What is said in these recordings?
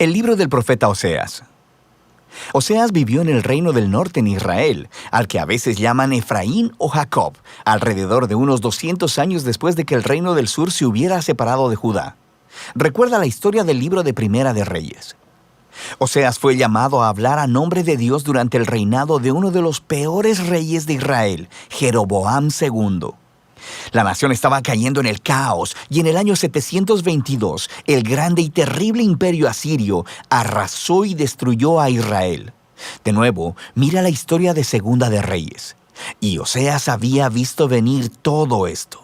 El libro del profeta Oseas. Oseas vivió en el reino del norte en Israel, al que a veces llaman Efraín o Jacob, alrededor de unos 200 años después de que el reino del sur se hubiera separado de Judá. Recuerda la historia del libro de Primera de Reyes. Oseas fue llamado a hablar a nombre de Dios durante el reinado de uno de los peores reyes de Israel, Jeroboam II. La nación estaba cayendo en el caos y en el año 722 el grande y terrible imperio asirio arrasó y destruyó a Israel. De nuevo, mira la historia de Segunda de Reyes. Y Oseas había visto venir todo esto.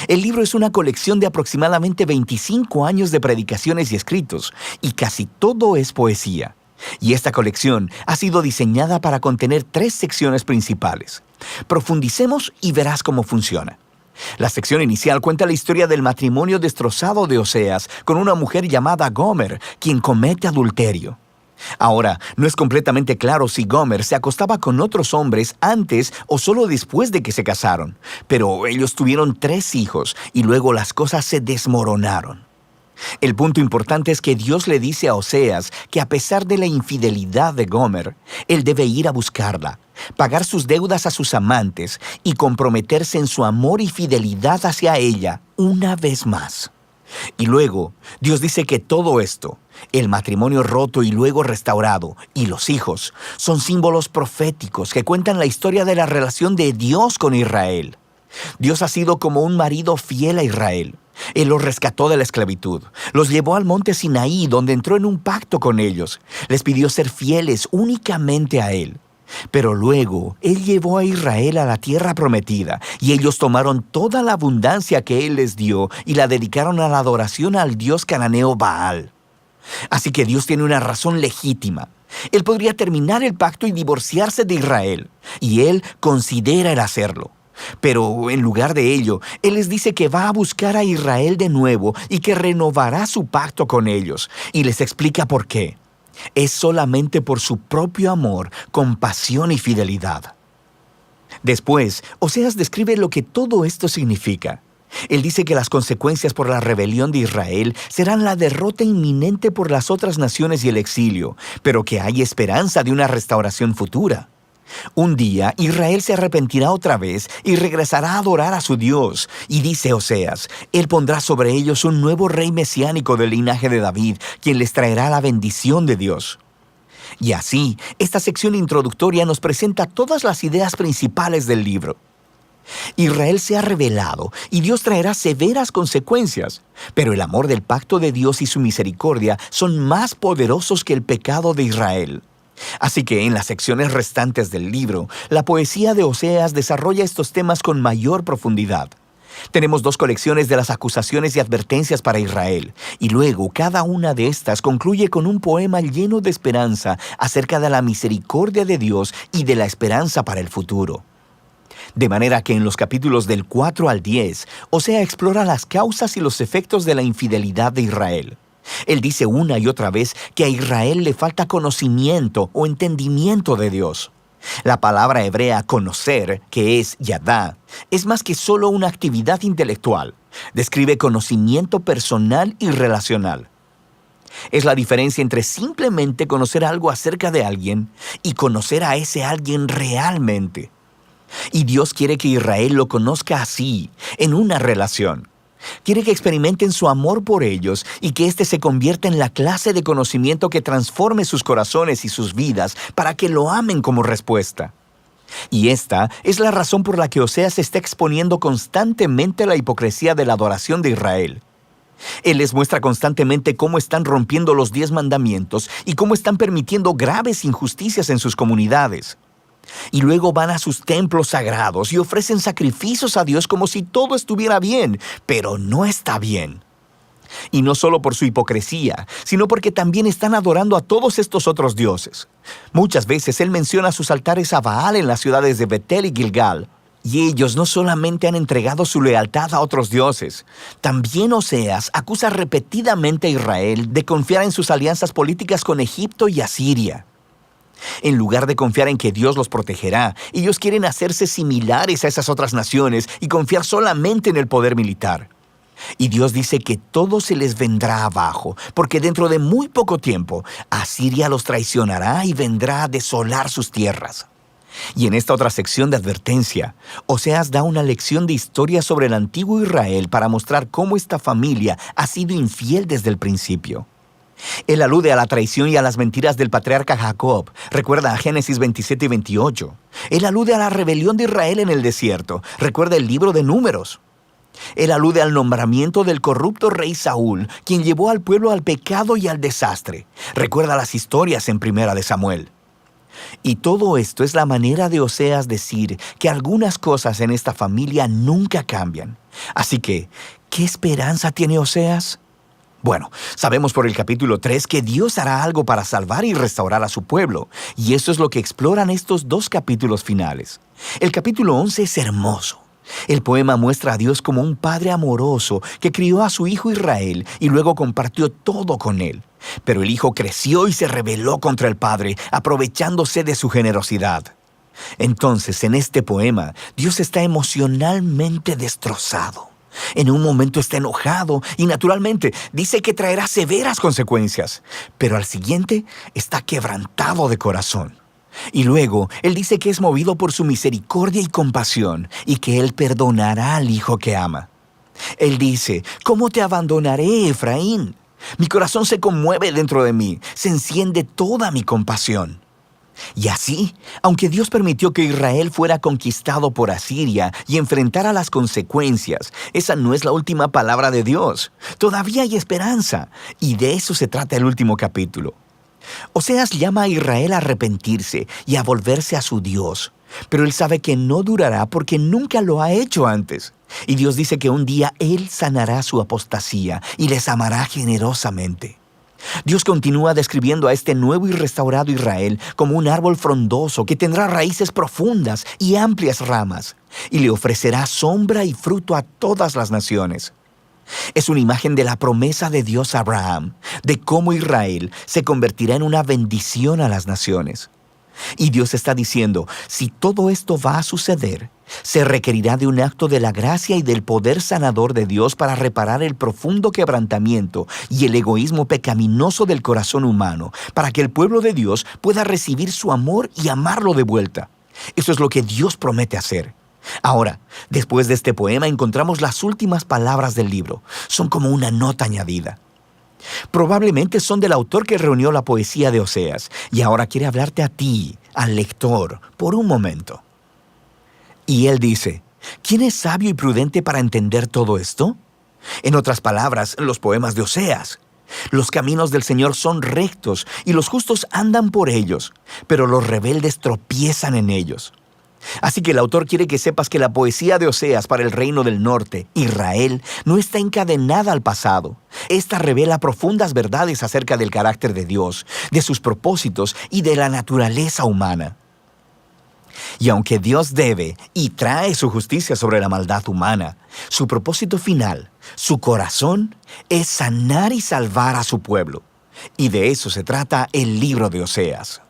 El libro es una colección de aproximadamente 25 años de predicaciones y escritos, y casi todo es poesía. Y esta colección ha sido diseñada para contener 3 secciones principales. Profundicemos y verás cómo funciona. La sección inicial cuenta la historia del matrimonio destrozado de Oseas con una mujer llamada Gomer, quien comete adulterio. Ahora, no es completamente claro si Gomer se acostaba con otros hombres antes o solo después de que se casaron, pero ellos tuvieron 3 hijos y luego las cosas se desmoronaron. El punto importante es que Dios le dice a Oseas que a pesar de la infidelidad de Gomer, él debe ir a buscarla, pagar sus deudas a sus amantes y comprometerse en su amor y fidelidad hacia ella una vez más. Y luego, Dios dice que todo esto, el matrimonio roto y luego restaurado, y los hijos, son símbolos proféticos que cuentan la historia de la relación de Dios con Israel. Dios ha sido como un marido fiel a Israel. Él los rescató de la esclavitud, los llevó al monte Sinaí, donde entró en un pacto con ellos. Les pidió ser fieles únicamente a Él. Pero luego, Él llevó a Israel a la tierra prometida, y ellos tomaron toda la abundancia que Él les dio y la dedicaron a la adoración al dios cananeo Baal. Así que Dios tiene una razón legítima. Él podría terminar el pacto y divorciarse de Israel, y Él considera el hacerlo. Pero en lugar de ello, Él les dice que va a buscar a Israel de nuevo y que renovará su pacto con ellos, y les explica por qué. Es solamente por su propio amor, compasión y fidelidad. Después, Oseas describe lo que todo esto significa. Él dice que las consecuencias por la rebelión de Israel serán la derrota inminente por las otras naciones y el exilio, pero que hay esperanza de una restauración futura. Un día, Israel se arrepentirá otra vez y regresará a adorar a su Dios. Y dice Oseas, Él pondrá sobre ellos un nuevo rey mesiánico del linaje de David, quien les traerá la bendición de Dios. Y así, esta sección introductoria nos presenta todas las ideas principales del libro. Israel se ha rebelado y Dios traerá severas consecuencias, pero el amor del pacto de Dios y su misericordia son más poderosos que el pecado de Israel. Así que en las secciones restantes del libro, la poesía de Oseas desarrolla estos temas con mayor profundidad. Tenemos 2 colecciones de las acusaciones y advertencias para Israel, y luego cada una de estas concluye con un poema lleno de esperanza acerca de la misericordia de Dios y de la esperanza para el futuro. De manera que en los capítulos del 4 al 10, Oseas explora las causas y los efectos de la infidelidad de Israel. Él dice una y otra vez que a Israel le falta conocimiento o entendimiento de Dios. La palabra hebrea conocer, que es yadá, es más que solo una actividad intelectual. Describe conocimiento personal y relacional. Es la diferencia entre simplemente conocer algo acerca de alguien y conocer a ese alguien realmente. Y Dios quiere que Israel lo conozca así, en una relación. Quiere que experimenten su amor por ellos y que éste se convierta en la clase de conocimiento que transforme sus corazones y sus vidas para que lo amen como respuesta. Y esta es la razón por la que Oseas está exponiendo constantemente la hipocresía de la adoración de Israel. Él les muestra constantemente cómo están rompiendo los 10 mandamientos y cómo están permitiendo graves injusticias en sus comunidades. Y luego van a sus templos sagrados y ofrecen sacrificios a Dios como si todo estuviera bien, pero no está bien. Y no solo por su hipocresía, sino porque también están adorando a todos estos otros dioses. Muchas veces Él menciona sus altares a Baal en las ciudades de Betel y Gilgal. Y ellos no solamente han entregado su lealtad a otros dioses, también Oseas acusa repetidamente a Israel de confiar en sus alianzas políticas con Egipto y Asiria. En lugar de confiar en que Dios los protegerá, ellos quieren hacerse similares a esas otras naciones y confiar solamente en el poder militar. Y Dios dice que todo se les vendrá abajo, porque dentro de muy poco tiempo, Asiria los traicionará y vendrá a desolar sus tierras. Y en esta otra sección de advertencia, Oseas da una lección de historia sobre el antiguo Israel para mostrar cómo esta familia ha sido infiel desde el principio. Él alude a la traición y a las mentiras del patriarca Jacob. Recuerda a Génesis 27 y 28. Él alude a la rebelión de Israel en el desierto. Recuerda el libro de Números. Él alude al nombramiento del corrupto rey Saúl, quien llevó al pueblo al pecado y al desastre. Recuerda las historias en Primera de Samuel. Y todo esto es la manera de Oseas decir que algunas cosas en esta familia nunca cambian. Así que, ¿qué esperanza tiene Oseas? Bueno, sabemos por el capítulo 3 que Dios hará algo para salvar y restaurar a su pueblo, y eso es lo que exploran estos dos capítulos finales. El capítulo 11 es hermoso. El poema muestra a Dios como un padre amoroso que crió a su hijo Israel y luego compartió todo con él. Pero el hijo creció y se rebeló contra el padre, aprovechándose de su generosidad. Entonces, en este poema, Dios está emocionalmente destrozado. En un momento está enojado y naturalmente dice que traerá severas consecuencias, pero al siguiente está quebrantado de corazón. Y luego, Él dice que es movido por su misericordia y compasión y que Él perdonará al hijo que ama. Él dice, ¿cómo te abandonaré, Efraín? Mi corazón se conmueve dentro de mí, se enciende toda mi compasión. Y así, aunque Dios permitió que Israel fuera conquistado por Asiria y enfrentara las consecuencias, esa no es la última palabra de Dios. Todavía hay esperanza, y de eso se trata el último capítulo. Oseas llama a Israel a arrepentirse y a volverse a su Dios, pero él sabe que no durará porque nunca lo ha hecho antes. Y Dios dice que un día Él sanará su apostasía y les amará generosamente. Dios continúa describiendo a este nuevo y restaurado Israel como un árbol frondoso que tendrá raíces profundas y amplias ramas, y le ofrecerá sombra y fruto a todas las naciones. Es una imagen de la promesa de Dios a Abraham, de cómo Israel se convertirá en una bendición a las naciones. Y Dios está diciendo, si todo esto va a suceder, se requerirá de un acto de la gracia y del poder sanador de Dios para reparar el profundo quebrantamiento y el egoísmo pecaminoso del corazón humano, para que el pueblo de Dios pueda recibir su amor y amarlo de vuelta. Eso es lo que Dios promete hacer. Ahora, después de este poema encontramos las últimas palabras del libro. Son como una nota añadida. Probablemente son del autor que reunió la poesía de Oseas y ahora quiere hablarte a ti, al lector, por un momento. Y él dice, ¿quién es sabio y prudente para entender todo esto? En otras palabras, los poemas de Oseas. Los caminos del Señor son rectos y los justos andan por ellos, pero los rebeldes tropiezan en ellos. Así que el autor quiere que sepas que la poesía de Oseas para el reino del norte, Israel, no está encadenada al pasado. Esta revela profundas verdades acerca del carácter de Dios, de sus propósitos y de la naturaleza humana. Y aunque Dios debe y trae su justicia sobre la maldad humana, su propósito final, su corazón, es sanar y salvar a su pueblo. Y de eso se trata el libro de Oseas.